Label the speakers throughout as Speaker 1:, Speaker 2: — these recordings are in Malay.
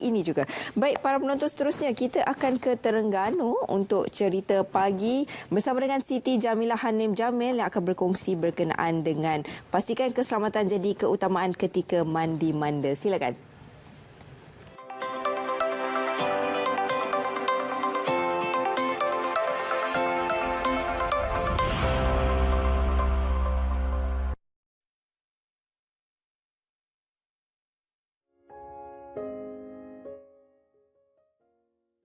Speaker 1: ini juga. Baik, para penonton, seterusnya kita akan ke Terengganu untuk cerita pagi bersama dengan Siti Jamilah Hanim Jamil yang akan berkongsi berkenaan dengan pastikan keselamatan jadi keutamaan ketika mandi manda. Silakan.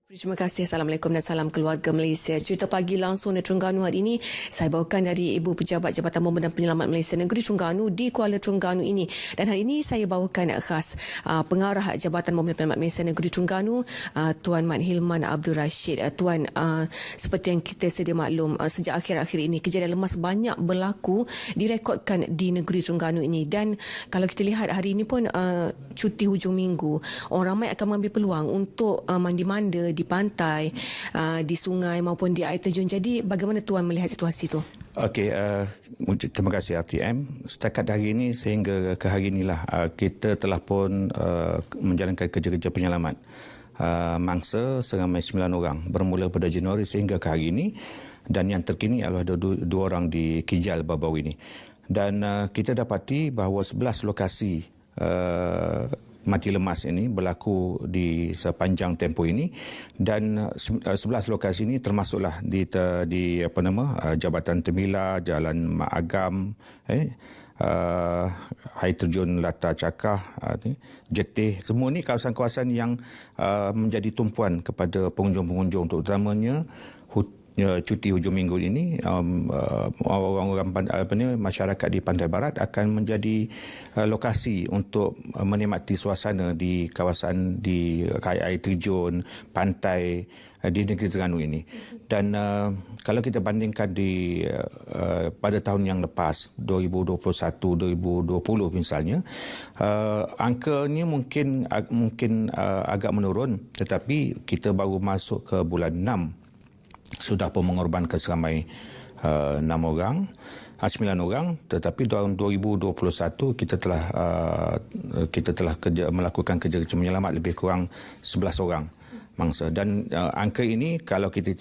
Speaker 2: Terima kasih. Assalamualaikum dan salam keluarga Malaysia. Cerita pagi langsung dari Terengganu hari ini saya bawakan dari Ibu Pejabat Jabatan Bomba dan Penyelamat Malaysia Negeri Terengganu di Kuala Terengganu ini. Dan hari ini saya bawakan khas Pengarah Jabatan Bomba dan Penyelamat Malaysia Negeri Terengganu, Tuan Mat Hilman Abdul Rashid. Tuan, seperti yang kita sedia maklum, sejak akhir-akhir ini kejadian lemas banyak berlaku direkodkan di negeri Terengganu ini. Dan kalau kita lihat hari ini pun cuti hujung minggu, orang ramai akan mengambil peluang untuk mandi-manda di pantai, di sungai maupun di air terjun. Jadi bagaimana Tuan melihat situasi itu?
Speaker 3: Okey, terima kasih RTM. Setakat hari ini sehingga ke hari inilah kita telah pun menjalankan kerja-kerja penyelamat mangsa seramai 9 orang bermula pada Januari sehingga ke hari ini, dan yang terkini adalah ada 2 orang di Kijal baru-baru ini. Dan kita dapati bahawa 11 lokasi mati lemas ini berlaku di sepanjang tempoh ini, dan 11 lokasi ini termasuklah di Jabatan Temila, Jalan Mak Agam, air terjun Lata Cakah, Jetih. Semua ini kawasan-kawasan yang menjadi tumpuan kepada pengunjung-pengunjung, terutamanya cuti hujung minggu ini. Orang-orang masyarakat di Pantai Barat akan menjadi lokasi untuk menikmati suasana di kawasan di air terjun, pantai di negeri Terengganu ini. Dan kalau kita bandingkan pada tahun yang lepas 2021-2020 misalnya, angkanya mungkin agak menurun, tetapi kita baru masuk ke bulan 6 sudah pun mengorbankan seramai 9 orang, tetapi tahun 2021 kita telah melakukan kerja-kerja menyelamat lebih kurang 11 orang mangsa. Dan angka ini kalau kita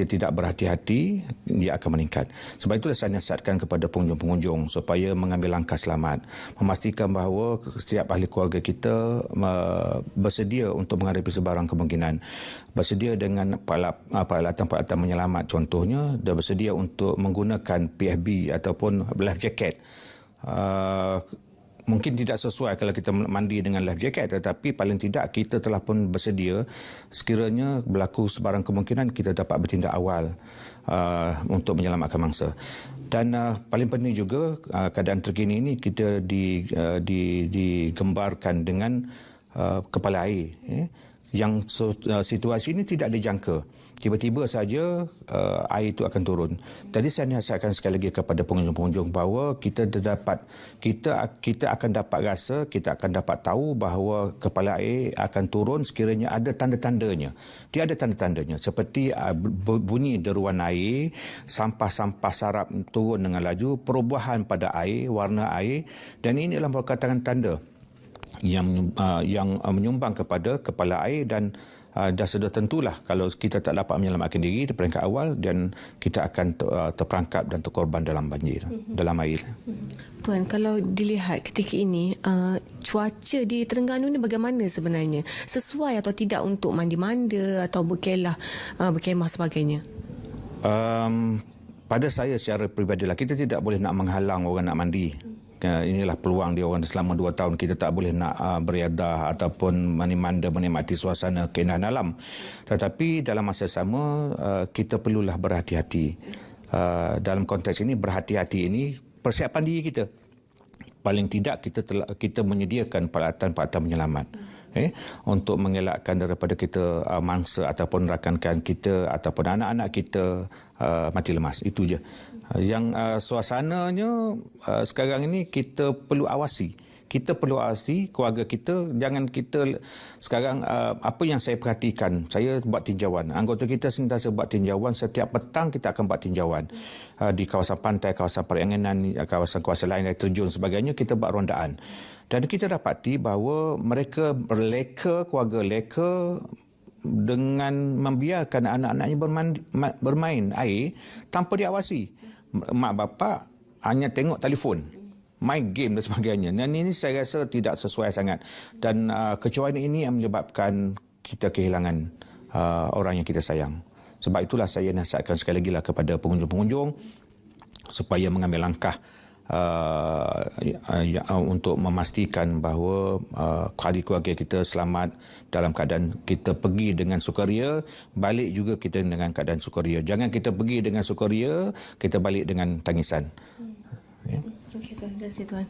Speaker 3: tidak berhati-hati, dia akan meningkat. Sebab itulah saya nasihatkan kepada pengunjung-pengunjung supaya mengambil langkah selamat, memastikan bahawa setiap ahli keluarga kita bersedia untuk menghadapi sebarang kemungkinan, bersedia dengan peralatan-peralatan menyelamat. Contohnya, dia bersedia untuk menggunakan PFB ataupun life jacket. Mungkin tidak sesuai kalau kita mandi dengan life jacket, tetapi paling tidak kita telah pun bersedia sekiranya berlaku sebarang kemungkinan kita dapat bertindak awal untuk menyelamatkan mangsa. Dan paling penting juga keadaan terkini ini kita digembarkan dengan kepala air, yang situasi ini tidak dijangka. Tiba-tiba saja air itu akan turun. Tadi saya nasihatkan sekali lagi kepada pengunjung-pengunjung bahawa kita akan dapat rasa, kita akan dapat tahu bahawa kepala air akan turun sekiranya ada tanda-tandanya. Dia ada tanda-tandanya seperti bunyi deruan air, sampah-sampah sarap turun dengan laju, perubahan pada air, warna air, dan ini adalah merupakan tanda yang menyumbang kepada kepala air. Dan dah sudah tentulah kalau kita tak dapat menyelamatkan diri di peringkat awal, dan kita akan terperangkap dan terkorban dalam banjir, dalam air.
Speaker 2: Tuan, kalau dilihat ketika ini, cuaca di Terengganu ni bagaimana sebenarnya? Sesuai atau tidak untuk mandi-manda atau berkemah sebagainya?
Speaker 3: Pada saya secara peribadilah, kita tidak boleh nak menghalang orang nak mandi. Inilah peluang dia orang selama 2 tahun. Kita tak boleh nak beriadah ataupun mandi-manda menikmati suasana keindahan alam. Tetapi dalam masa sama kita perlulah berhati-hati. Dalam konteks ini, berhati-hati ini persiapan diri kita. Paling tidak kita menyediakan peralatan-peralatan penyelamat untuk mengelakkan daripada kita mangsa ataupun rakan-rakan kita ataupun anak-anak kita mati lemas. Itu je. Yang suasananya sekarang ini kita perlu awasi. kita perlu awasi keluarga kita. Jangan kita sekarang, apa yang saya perhatikan, saya buat tinjauan. Anggota kita sentiasa buat tinjauan. Setiap petang kita akan buat tinjauan. Di kawasan pantai, kawasan perairan, kawasan-kawasan lain, air terjun sebagainya, kita buat rondaan. Dan kita dapati bahawa mereka keluarga leka dengan membiarkan anak-anaknya bermain air tanpa diawasi. Mak bapak hanya tengok telefon, main game dan sebagainya. Dan ini saya rasa tidak sesuai sangat. Dan kecuaian ini yang menyebabkan kita kehilangan orang yang kita sayang. Sebab itulah saya nasihatkan sekali lagi lah kepada pengunjung-pengunjung supaya mengambil langkah untuk memastikan bahawa ahli keluarga kita selamat dalam keadaan kita pergi dengan sukaria, balik juga kita dengan keadaan sukaria. Jangan kita pergi dengan sukaria, kita balik dengan tangisan. Ya.
Speaker 2: Okey, Tuan. Terima kasih, Tuan.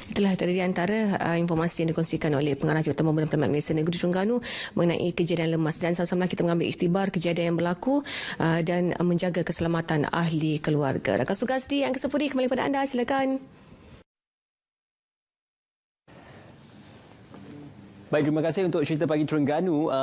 Speaker 2: Itulah tadi di antara informasi yang dikongsikan oleh Pengarah Jabatan Pembangunan Pemerintah Malaysia Negeri Terengganu mengenai kejadian lemas, dan sama-sama kita mengambil iktibar kejadian yang berlaku dan menjaga keselamatan ahli keluarga. Rakan Sugasti yang ke-10 kembali pada anda, silakan.
Speaker 4: Baik, terima kasih untuk cerita pagi Terengganu.